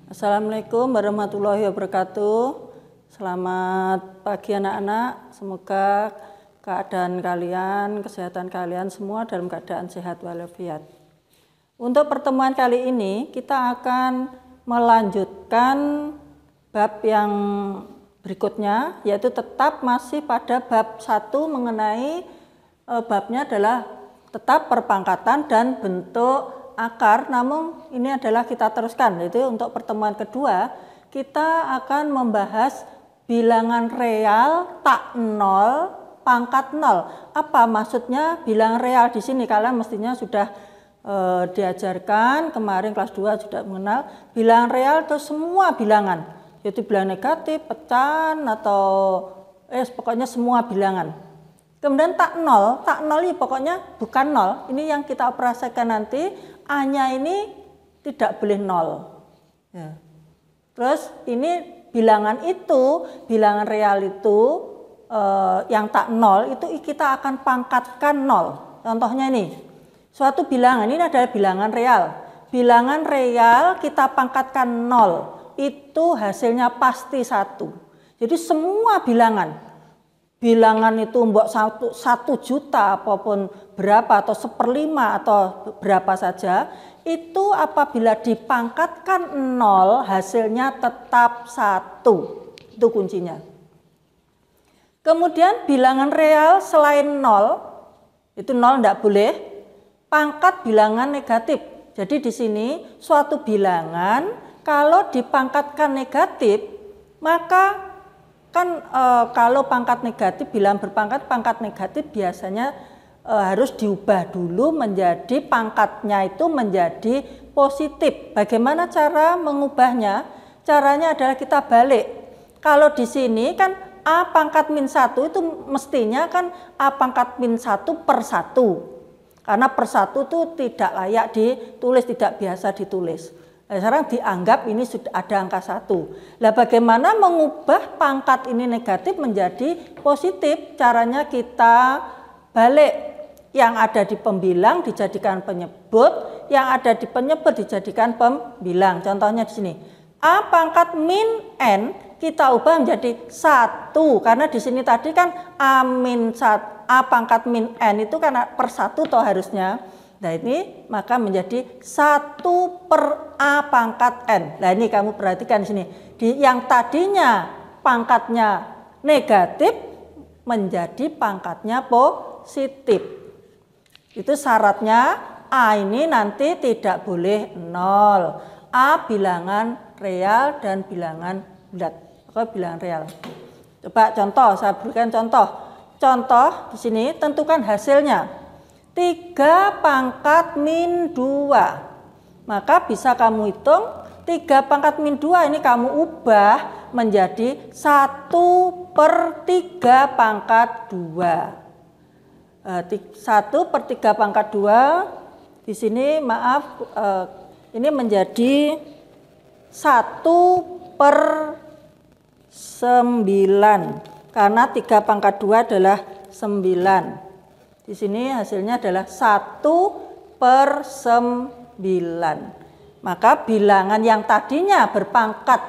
Assalamualaikum warahmatullahi wabarakatuh. Selamat pagi anak-anak. Semoga keadaan kalian, kesehatan kalian semua dalam keadaan sehat walafiat. Untuk pertemuan kali ini kita akan melanjutkan bab yang berikutnya, yaitu tetap masih pada bab 1 mengenai babnya adalah tetap perpangkatan dan bentuk akar, namun ini adalah kita teruskan, yaitu untuk pertemuan kedua kita akan membahas bilangan real tak 0 pangkat 0. Apa maksudnya bilangan real di sini? Kalian mestinya sudah diajarkan kemarin kelas 2 sudah mengenal bilangan real itu semua bilangan, yaitu bilangan negatif, pecahan atau pokoknya semua bilangan. Kemudian tak 0 ini pokoknya bukan 0. Ini yang kita operasikan nanti, A-nya ini tidak boleh 0. Ya. Terus ini bilangan itu, bilangan real itu yang tak 0 itu kita akan pangkatkan 0. Contohnya ini, suatu bilangan ini adalah bilangan real. Bilangan real kita pangkatkan 0, itu hasilnya pasti 1. Jadi semua bilangan itu mbok 1 juta apapun berapa atau 1/5 atau berapa saja, itu apabila dipangkatkan 0 hasilnya tetap 1. Itu kuncinya. Kemudian bilangan real selain 0, itu 0 tidak boleh, pangkat bilangan negatif. Jadi di sini suatu bilangan kalau dipangkatkan negatif, maka kan kalau pangkat negatif, bilangan berpangkat pangkat negatif biasanya harus diubah dulu menjadi pangkatnya itu menjadi positif. Bagaimana cara mengubahnya? Caranya adalah kita balik. Kalau di sini kan A pangkat min 1 itu mestinya kan A pangkat min 1 per 1. Karena per 1 itu tidak layak ditulis, tidak biasa ditulis. Nah, sekarang dianggap ini sudah ada angka 1. Nah, bagaimana mengubah pangkat ini negatif menjadi positif? Caranya kita balik. Yang ada di pembilang dijadikan penyebut, yang ada di penyebut dijadikan pembilang. Contohnya di sini, A pangkat min N kita ubah menjadi 1. Karena di sini tadi kan A pangkat min N itu kan per 1 toh harusnya. Nah ini maka menjadi 1 per A pangkat N. Nah ini kamu perhatikan di sini. Yang tadinya pangkatnya negatif menjadi pangkatnya positif. Itu syaratnya A ini nanti tidak boleh 0. A bilangan real dan bilangan bulat. Atau bilangan real. Coba contoh, saya berikan contoh. Contoh di sini tentukan hasilnya. 3 pangkat min 2. Maka bisa kamu hitung 3 pangkat min 2 ini kamu ubah menjadi 1 per 3 pangkat 2. 1 per 3 pangkat 2 di sini maaf ini menjadi 1 per 9 karena 3 pangkat 2 adalah 9. Di sini hasilnya adalah 1 per 9. Maka bilangan yang tadinya berpangkat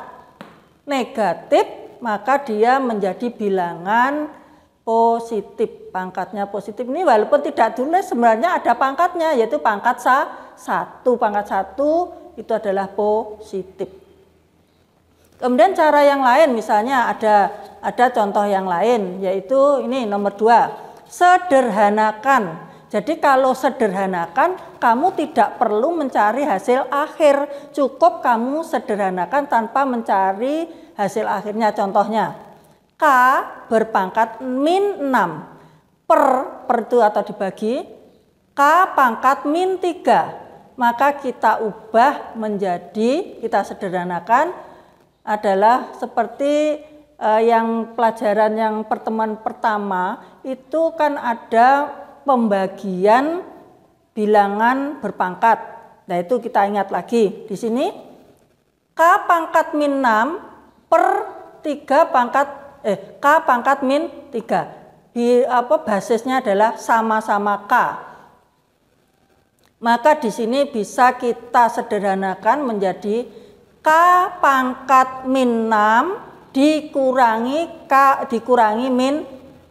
negatif, maka dia menjadi bilangan positif. Pangkatnya positif ini walaupun tidak tulis sebenarnya ada pangkatnya, yaitu pangkat 1. Pangkat 1 itu adalah positif. Kemudian cara yang lain, misalnya ada contoh yang lain, yaitu ini nomor 2. Sederhanakan. Jadi kalau sederhanakan, kamu tidak perlu mencari hasil akhir. Cukup kamu sederhanakan tanpa mencari hasil akhirnya. Contohnya, K berpangkat min 6 per itu atau dibagi K pangkat min 3. Maka kita ubah menjadi, kita sederhanakan adalah seperti yang pelajaran yang pertemuan pertama itu kan ada pembagian bilangan berpangkat. Nah itu kita ingat lagi di sini K pangkat min 6 per 3 pangkat K pangkat min 3. Basisnya adalah sama-sama K. Maka di sini bisa kita sederhanakan menjadi K K pangkat min 6 dikurangi min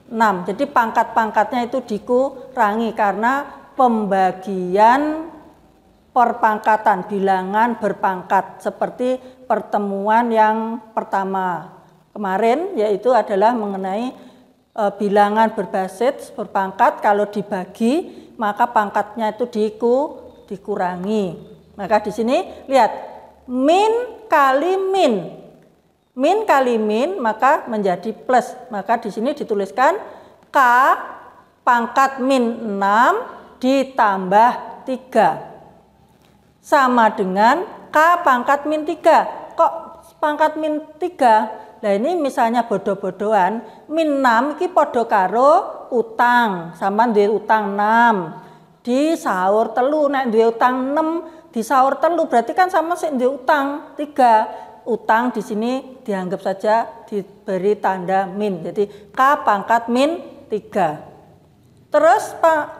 6. Jadi pangkat-pangkatnya itu dikurangi karena pembagian perpangkatan, bilangan berpangkat seperti pertemuan yang pertama kemarin, yaitu adalah mengenai bilangan berbasis berpangkat kalau dibagi maka pangkatnya itu dikurangi. Maka di sini lihat min kali min maka menjadi plus. Maka di sini dituliskan K pangkat min 6 ditambah 3 sama dengan K pangkat min 3. Kok pangkat min 3? Nah ini misalnya bodoh-bodohan, min 6 iki padha karo utang, sama duwe utang 6. Disaur telu, nek duwe utang 6 disaur telu berarti kan sama sik duwe utang 3. Utang di sini dianggap saja diberi tanda min. Jadi K pangkat min 3. Terus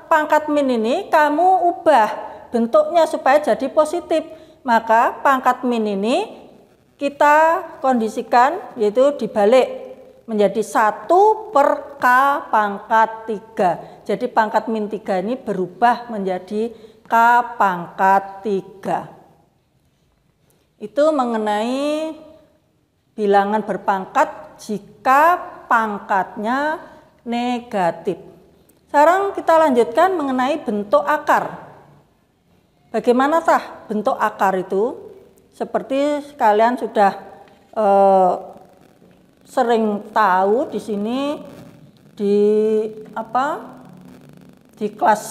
pangkat min ini kamu ubah bentuknya supaya jadi positif. Maka pangkat min ini kita kondisikan yaitu dibalik menjadi 1 per K pangkat 3. Jadi pangkat min 3 ini berubah menjadi K pangkat 3. Itu mengenai bilangan berpangkat jika pangkatnya negatif. Sekarang kita lanjutkan mengenai bentuk akar. Bagaimana tah bentuk akar itu? Seperti kalian sudah sering tahu di sini di kelas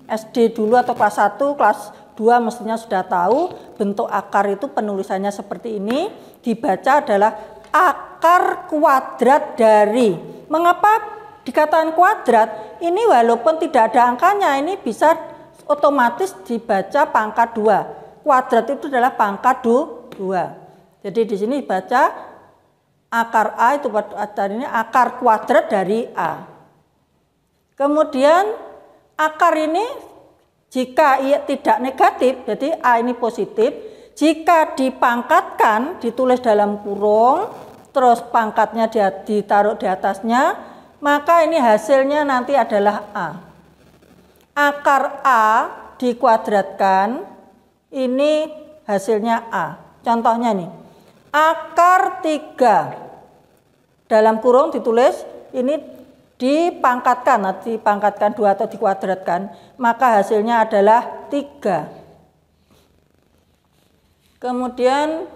SD dulu atau kelas 1, kelas 2 mestinya sudah tahu bentuk akar itu penulisannya seperti ini. Dibaca adalah akar kuadrat dari. Mengapa dikatakan kuadrat? Ini walaupun tidak ada angkanya, ini bisa otomatis dibaca pangkat 2. Kuadrat itu adalah pangkat 2. Jadi di sini dibaca akar A itu pada ini akar kuadrat dari A. Kemudian akar ini jika ia tidak negatif, jadi A ini positif, jika dipangkatkan, ditulis dalam kurung, terus pangkatnya ditaruh di atasnya, maka ini hasilnya nanti adalah A. Akar A dikuadratkan, ini hasilnya A. Contohnya nih, akar 3, dalam kurung ditulis, ini dipangkatkan 2 atau dikuadratkan, maka hasilnya adalah 3. Kemudian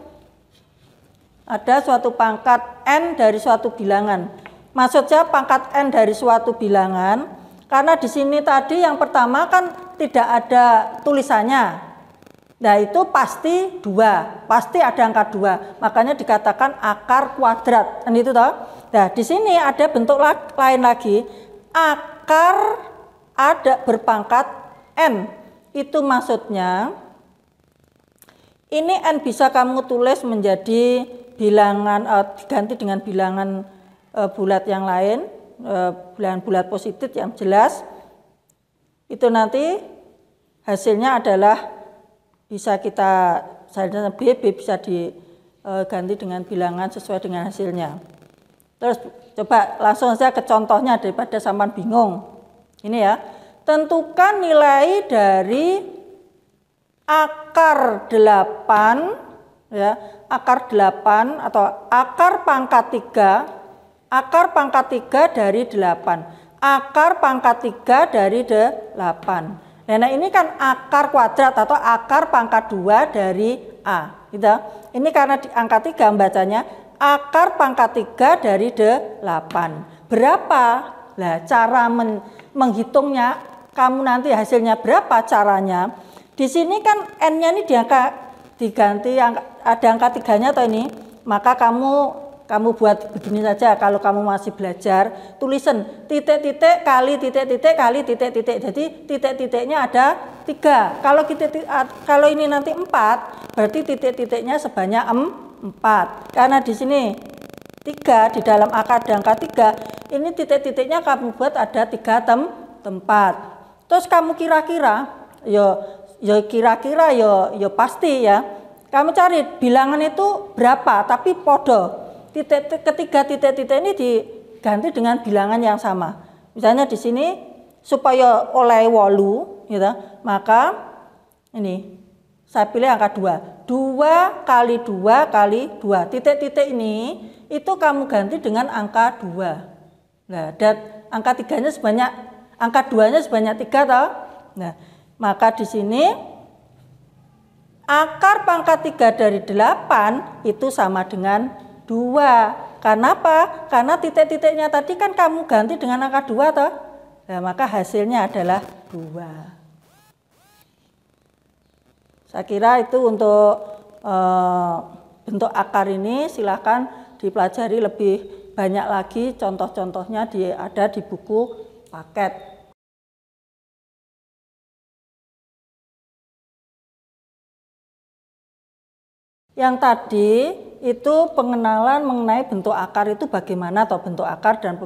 ada suatu pangkat N dari suatu bilangan. Maksudnya pangkat N dari suatu bilangan, karena di sini tadi yang pertama kan tidak ada tulisannya. Nah itu pasti 2, pasti ada angka 2. Makanya dikatakan akar kuadrat. Kan itu toh? Nah di sini ada bentuk lain lagi. Akar ada berpangkat N. Itu maksudnya ini N bisa kamu tulis menjadi bilangan, diganti dengan bilangan bulat yang lain. Bilangan bulat positif yang jelas, itu nanti hasilnya adalah bisa kita B bisa diganti dengan bilangan sesuai dengan hasilnya. Terus coba langsung saja ke contohnya daripada sampean bingung. Ini ya, tentukan nilai dari akar 8 ya, akar 8 atau akar pangkat 3. Akar pangkat 3 dari 8. Akar pangkat 3 dari 8. Nah ini kan akar kuadrat atau akar pangkat 2 dari A. Gitu. Ini karena di angka 3 bacanya akar pangkat 3 dari 8. Berapa? Nah, cara menghitungnya, kamu nanti hasilnya berapa caranya? Di sini kan N-nya ini diganti ada angka 3-nya atau ini, maka kamu buat begini saja kalau kamu masih belajar, tulisan titik-titik kali titik-titik kali titik-titik. Jadi titik-titiknya ada 3. Kalau ini nanti 4, berarti titik-titiknya sebanyak 4. Karena di sini 3 di dalam akar ada angka 3, ini titik-titiknya kamu buat ada 3 tempat. Terus kamu kira-kira, yo kira-kira yo pasti ya. kamu cari bilangan itu berapa, tapi podo. Ketiga titik-titik ini diganti dengan bilangan yang sama. Misalnya di sini supaya oleh 8, gitu, maka ini saya pilih angka 2. 2 kali 2 kali 2. Titik-titik ini itu kamu ganti dengan angka 2. Nah, dan angka 3-nya sebanyak, angka 2-nya sebanyak 3 toh. Nah, maka di sini akar pangkat 3 dari 8 itu sama dengan 2. Karena apa? Karena titik-titiknya tadi kan kamu ganti dengan angka 2 toh. Nah, maka hasilnya adalah 2. Saya kira itu untuk bentuk akar ini silakan dipelajari lebih banyak lagi, contoh-contohnya ada di buku paket. Yang tadi itu pengenalan mengenai bentuk akar itu bagaimana, atau bentuk akar dan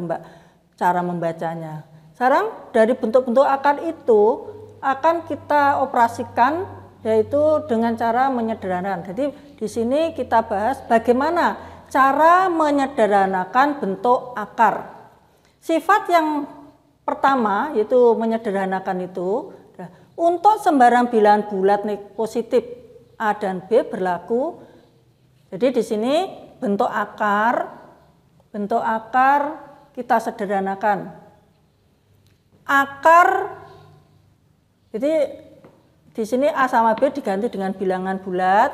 cara membacanya. Sekarang dari bentuk-bentuk akar itu akan kita operasikan, yaitu dengan cara menyederhanakan. Jadi di sini kita bahas bagaimana cara menyederhanakan bentuk akar. Sifat yang pertama yaitu menyederhanakan itu, untuk sembarang bilangan bulat positif A dan B berlaku. Jadi di sini bentuk akar kita sederhanakan. Akar, jadi di sini A sama B diganti dengan bilangan bulat.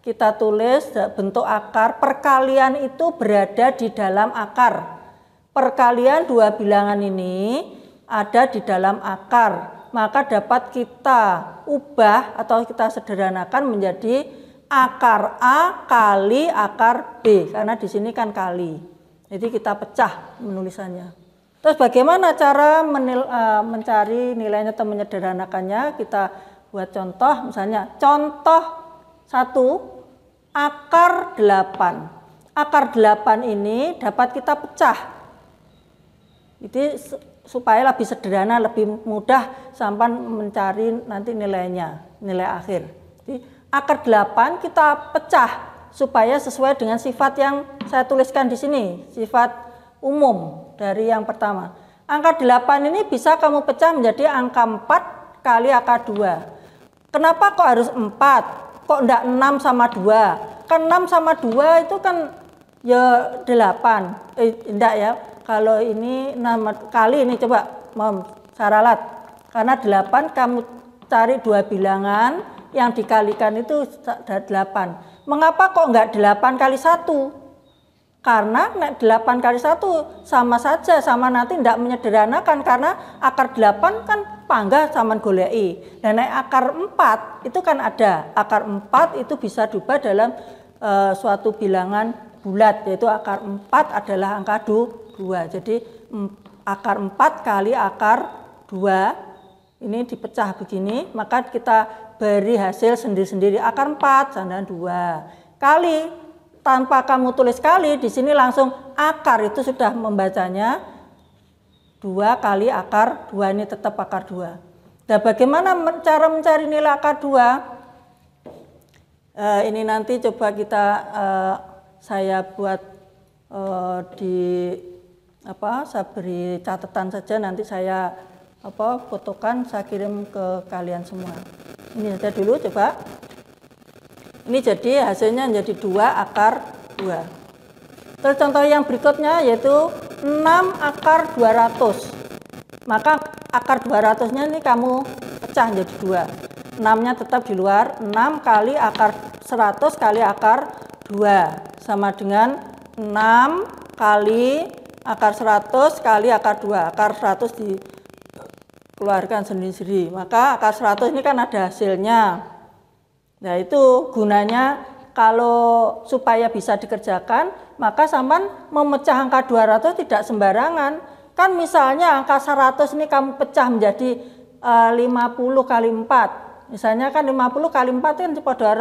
Kita tulis bentuk akar, perkalian itu berada di dalam akar. Perkalian dua bilangan ini ada di dalam akar, maka dapat kita ubah atau kita sederhanakan menjadi akar A kali akar B, karena di sini kan kali. Jadi kita pecah penulisannya. Terus bagaimana cara mencari nilainya atau menyederhanakannya? Kita buat contoh, misalnya contoh 1, akar 8. Akar 8 ini dapat kita pecah. Jadi supaya lebih sederhana, lebih mudah sampai mencari nanti nilainya, nilai akhir. Jadi akar 8 kita pecah supaya sesuai dengan sifat yang saya tuliskan di sini, sifat umum dari yang pertama. Angka 8 ini bisa kamu pecah menjadi angka 4 kali akar 2. Kenapa kok harus 4? Kok enggak 6 sama 2? Kan 6 sama 2 itu kan ya 8. Enggak ya. Kalau ini 6 kali ini coba saralat. Karena 8 kamu cari dua bilangan, yang dikalikan itu 8. Mengapa kok enggak 8 kali 1? Karena 8 kali 1 sama saja, sama nanti enggak menyederhanakan, karena akar 8 kan panggah sama golei. Dan akar 4 itu kan ada. Akar 4 itu bisa diubah dalam suatu bilangan bulat, yaitu akar 4 adalah angka 2. Jadi akar 4 kali akar 2 ini dipecah begini, maka kita beri hasil sendiri-sendiri. Akar 4 sama 2 kali, tanpa kamu tulis kali, di sini langsung akar itu sudah membacanya 2 kali akar 2, ini tetap akar 2. Nah, bagaimana cara mencari nilai akar 2? Ini nanti coba kita saya buat saya beri catatan saja, nanti saya fotokan, saya kirim ke kalian semua. Ini saja dulu coba. Ini jadi hasilnya menjadi 2 akar 2. Terus contoh yang berikutnya yaitu 6 akar 200. Maka akar 200-nya ini kamu pecah menjadi 2. 6-nya tetap di luar. 6 kali akar 100 kali akar 2 sama dengan 6 kali akar 100 kali akar 2. Akar 100 dikeluarkan sendiri-sendiri. Maka akar 100 ini kan ada hasilnya. Nah, itu gunanya kalau supaya bisa dikerjakan, maka sampean memecah angka 200 tidak sembarangan. Kan misalnya angka 100 ini kamu pecah menjadi 50 kali 4. Misalnya kan 50 kali 4 kan pada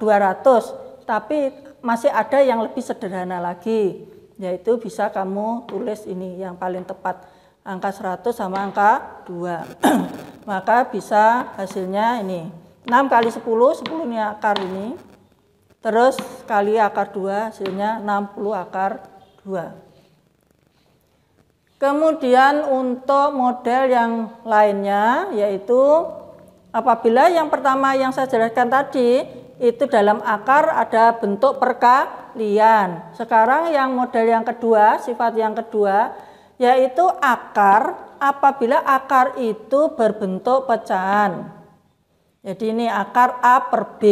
200. Tapi masih ada yang lebih sederhana lagi, yaitu bisa kamu tulis ini yang paling tepat, angka 100 sama angka 2. Maka bisa hasilnya ini. 6 kali 10, 10 ini akar ini. Terus kali akar 2, hasilnya 60 akar 2. Kemudian untuk model yang lainnya, yaitu apabila yang pertama yang saya jelaskan tadi, itu dalam akar ada bentuk perkalian. Sekarang yang model yang kedua, sifat yang kedua, yaitu akar apabila akar itu berbentuk pecahan. Jadi ini akar A per B.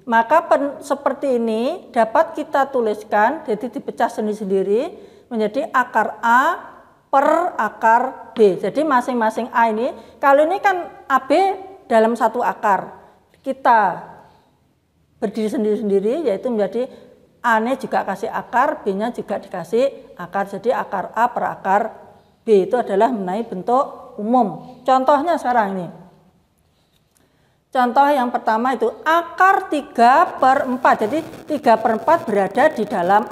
Maka seperti ini dapat kita tuliskan, jadi dipecah sendiri-sendiri menjadi akar A per akar B. Jadi masing-masing A ini, kalau ini kan AB dalam satu akar, kita berdiri sendiri-sendiri, yaitu menjadi A-nya juga kasih akar, B-nya juga dikasih akar. Jadi akar A per akar B itu adalah mengenai bentuk umum. Contohnya sekarang ini. Contoh yang pertama itu akar 3 per 4. Jadi 3 per 4 berada di dalam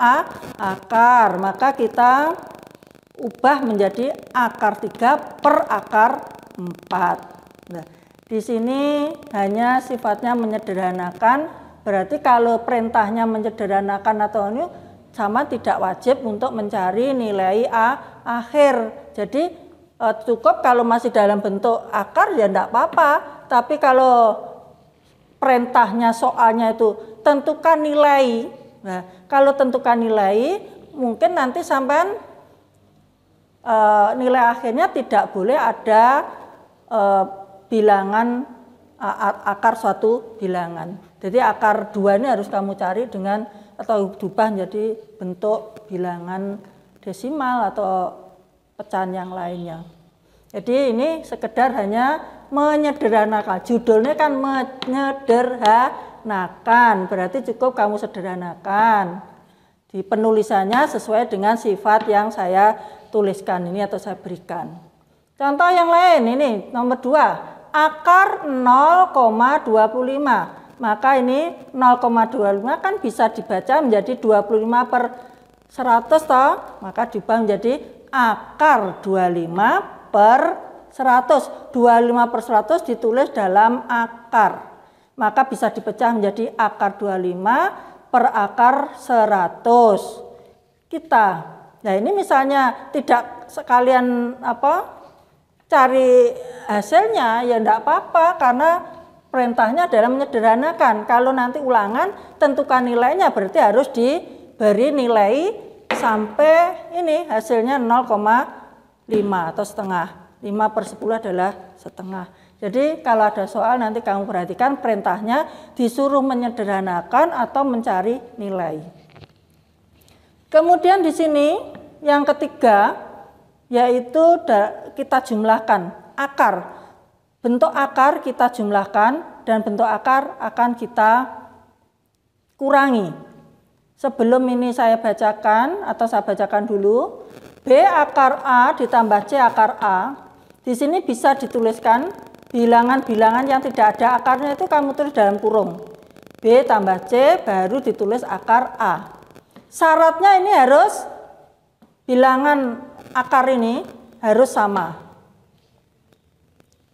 akar. Maka kita ubah menjadi akar 3 per akar 4. Nah, di sini hanya sifatnya menyederhanakan. Berarti kalau perintahnya menyederhanakan atau ini sama tidak wajib untuk mencari nilai akhir. Jadi cukup kalau masih dalam bentuk akar ya enggak apa-apa. Tapi kalau perintahnya soalnya itu tentukan nilai. Nah, kalau tentukan nilai mungkin nanti sampai nilai akhirnya tidak boleh ada bilangan akar suatu bilangan. Jadi akar 2 ini harus kamu cari dengan atau diubah menjadi bentuk bilangan desimal atau pecahan yang lainnya. Jadi ini sekedar hanya menyederhanakan. Judulnya kan menyederhanakan, berarti cukup kamu sederhanakan. Di penulisannya sesuai dengan sifat yang saya tuliskan ini atau saya berikan. Contoh yang lain ini nomor 2, akar 0,25. Maka ini 0,25 kan bisa dibaca menjadi 25 per 100 toh, maka diubah menjadi akar 25 per 100. 25 per 100 ditulis dalam akar. Maka bisa dipecah menjadi akar 25 per akar 100. Nah ini misalnya tidak sekalian cari hasilnya ya enggak apa-apa karena perintahnya adalah menyederhanakan. Kalau nanti ulangan tentukan nilainya berarti harus diberi nilai sampai ini hasilnya 0,5 atau setengah. 5 per 10 adalah setengah. Jadi kalau ada soal nanti kamu perhatikan perintahnya disuruh menyederhanakan atau mencari nilai. Kemudian di sini yang ketiga yaitu kita jumlahkan akar. Bentuk akar kita jumlahkan dan bentuk akar akan kita kurangi. Sebelum ini saya bacakan atau saya bacakan dulu. B akar A ditambah C akar A. Di sini bisa dituliskan bilangan-bilangan yang tidak ada akarnya itu kamu tulis dalam kurung. B tambah C baru ditulis akar A. Syaratnya ini harus bilangan akar ini harus sama.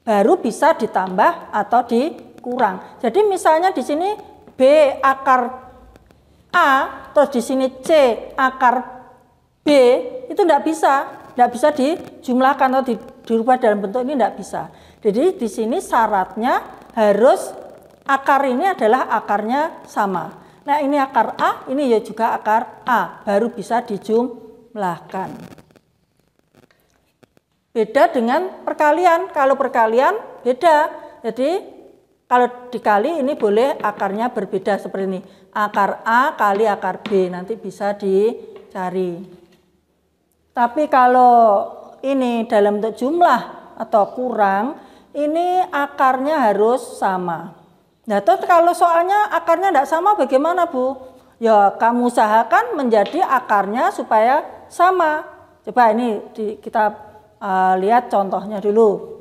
Baru bisa ditambah atau dikurang. Jadi misalnya di sini B akar A, terus di sini C akar B, itu tidak bisa dijumlahkan atau dirubah dalam bentuk ini tidak bisa. Jadi di sini syaratnya harus akar ini adalah akarnya sama. Nah ini akar A, ini ya juga akar A, baru bisa dijumlahkan. Beda dengan perkalian. Kalau perkalian beda. Jadi kalau dikali ini boleh akarnya berbeda seperti ini. Akar A kali akar B nanti bisa dicari. Tapi kalau ini dalam bentuk jumlah atau kurang, ini akarnya harus sama. Nah, terus kalau soalnya akarnya tidak sama bagaimana, Bu? Ya, kamu usahakan menjadi akarnya supaya sama. Coba ini kita lihat contohnya dulu.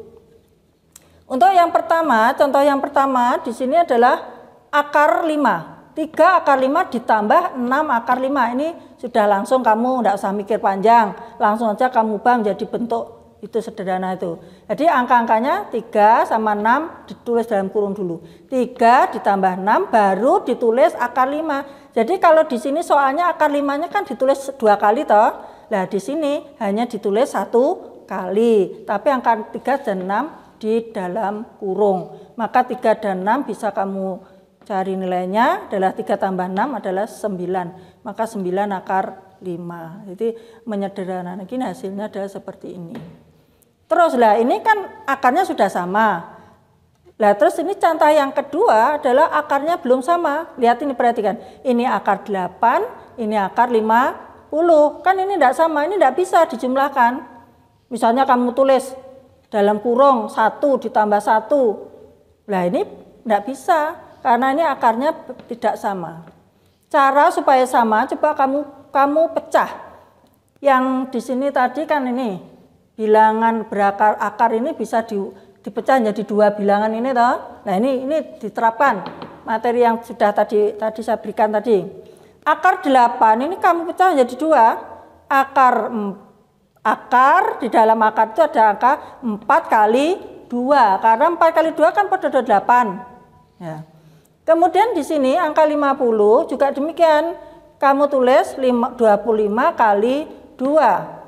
Untuk yang pertama, contoh yang pertama di sini adalah akar 5. 3 akar 5 ditambah 6 akar 5. Ini sudah langsung kamu tidak usah mikir panjang. Langsung aja kamu ubah menjadi bentuk Itu sederhana itu. Jadi angka-angkanya 3 sama 6 ditulis dalam kurung dulu. 3 ditambah 6 baru ditulis akar 5. Jadi kalau di sini soalnya akar 5-nya kan ditulis 2 kali toh. Nah di sini hanya ditulis 1 kali. Tapi angka 3 dan 6 di dalam kurung. Maka 3 dan 6 bisa kamu cari nilainya adalah 3 tambah 6 adalah 9. Maka 9 akar 5. Jadi menyederhanakan ini hasilnya adalah seperti ini. Terus lah ini kan akarnya sudah sama. Lah terus ini contoh yang kedua adalah akarnya belum sama. Lihat ini, perhatikan. Ini akar 8, ini akar 50. Kan ini tidak sama, ini tidak bisa dijumlahkan. Misalnya kamu tulis dalam kurung 1 ditambah 1. Lah ini tidak bisa karena ini akarnya tidak sama. Cara supaya sama, coba kamu pecah. Yang di sini tadi kan ini bilangan berakar akar ini bisa dipecah jadi 2 bilangan ini toh. Nah, ini diterapkan materi yang sudah tadi saya berikan tadi. Akar 8 ini kamu pecah jadi 2. Akar di dalam akar itu ada angka 4 kali 2. Karena 4 kali 2 kan pada 8. Ya. Kemudian di sini angka 50 juga demikian. Kamu tulis 25 kali 2.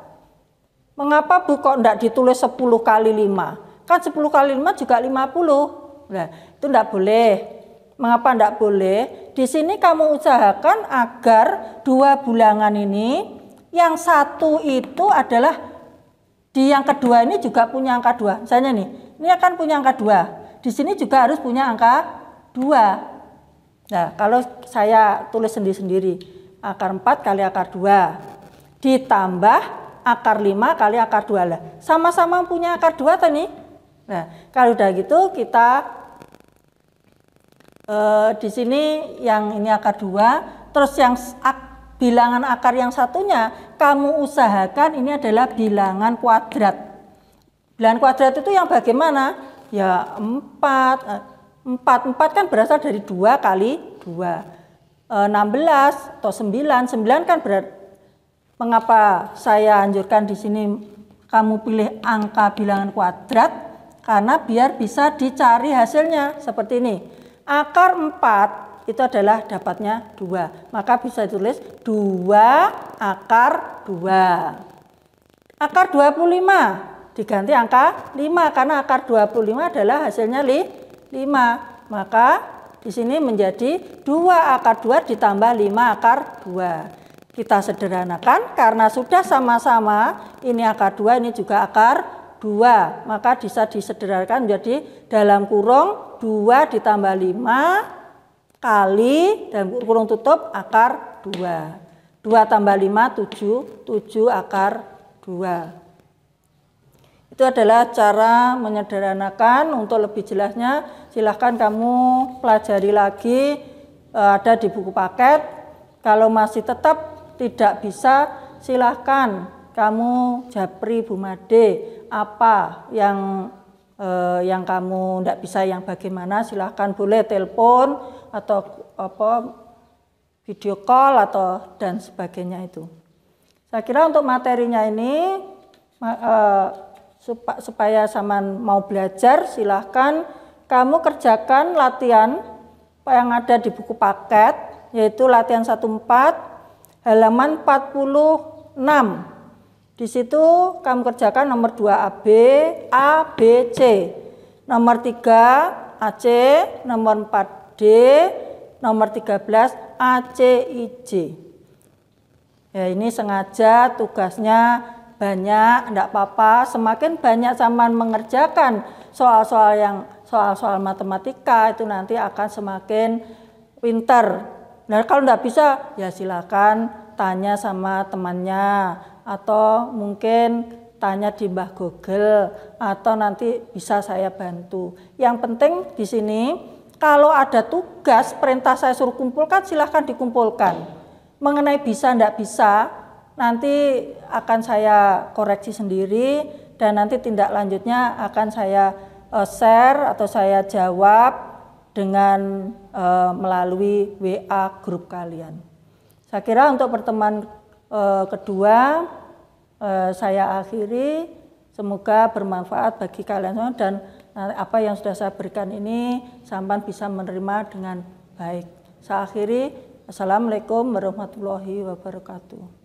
Mengapa Bu kok tidak ditulis 10 kali 5? Kan 10 kali 5 juga 50. Nah, itu tidak boleh. Mengapa tidak boleh? Di sini kamu usahakan agar 2 bilangan ini, yang satu itu adalah di yang kedua ini juga punya angka 2. Misalnya nih, ini akan punya angka 2. Di sini juga harus punya angka 2. Nah, kalau saya tulis sendiri-sendiri, akar 4 kali akar 2 ditambah akar 5 kali akar 2 lah. Sama-sama punya akar 2 tadi. Nah, kalau udah gitu kita di sini yang ini akar 2, terus yang bilangan akar yang satunya kamu usahakan ini adalah bilangan kuadrat. Bilangan kuadrat itu yang bagaimana? Ya 4 kan berasal dari 2 kali 2. 16 atau 9 kan berarti. Mengapa saya anjurkan di sini kamu pilih angka bilangan kuadrat? Karena biar bisa dicari hasilnya seperti ini. Akar 4 itu adalah dapatnya 2. Maka bisa ditulis 2 akar 2. Akar 25 diganti angka 5 karena akar 25 adalah hasilnya 5. Maka di sini menjadi 2 akar 2 ditambah 5 akar 2. Kita sederhanakan karena sudah sama-sama ini akar 2, ini juga akar 2. Maka bisa disederhanakan menjadi dalam kurung 2 ditambah 5 kali dalam kurung tutup akar 2. 2 tambah 5, 7 akar 2. Itu adalah cara menyederhanakan. Untuk lebih jelasnya silahkan kamu pelajari lagi, ada di buku paket. Kalau masih tetap tidak bisa, silahkan kamu japri Bu Made apa yang kamu tidak bisa, yang bagaimana, silahkan boleh telepon atau video call atau dan sebagainya itu. Saya kira untuk materinya ini supaya Saman mau belajar, silahkan kamu kerjakan latihan yang ada di buku paket, yaitu latihan 14 halaman 46. Di situ kamu kerjakan nomor 2 AB, A, B, C. Nomor 3 AC, nomor 4 D, nomor 13 AC, I, J. Ya, ini sengaja tugasnya banyak, enggak apa-apa. Semakin banyak Saman mengerjakan soal-soal matematika itu nanti akan semakin pintar. Nah, kalau enggak bisa ya silakan tanya sama temannya atau mungkin tanya di Mbah Google atau nanti bisa saya bantu. Yang penting di sini kalau ada tugas perintah saya suruh kumpulkan, silahkan dikumpulkan. Mengenai bisa enggak bisa nanti akan saya koreksi sendiri dan nanti tindak lanjutnya akan saya share atau saya jawab dengan melalui WA grup kalian. Saya kira untuk pertemuan kedua saya akhiri. Semoga bermanfaat bagi kalian semua dan apa yang sudah saya berikan ini sampai bisa menerima dengan baik. Saya akhiri, Assalamualaikum warahmatullahi wabarakatuh.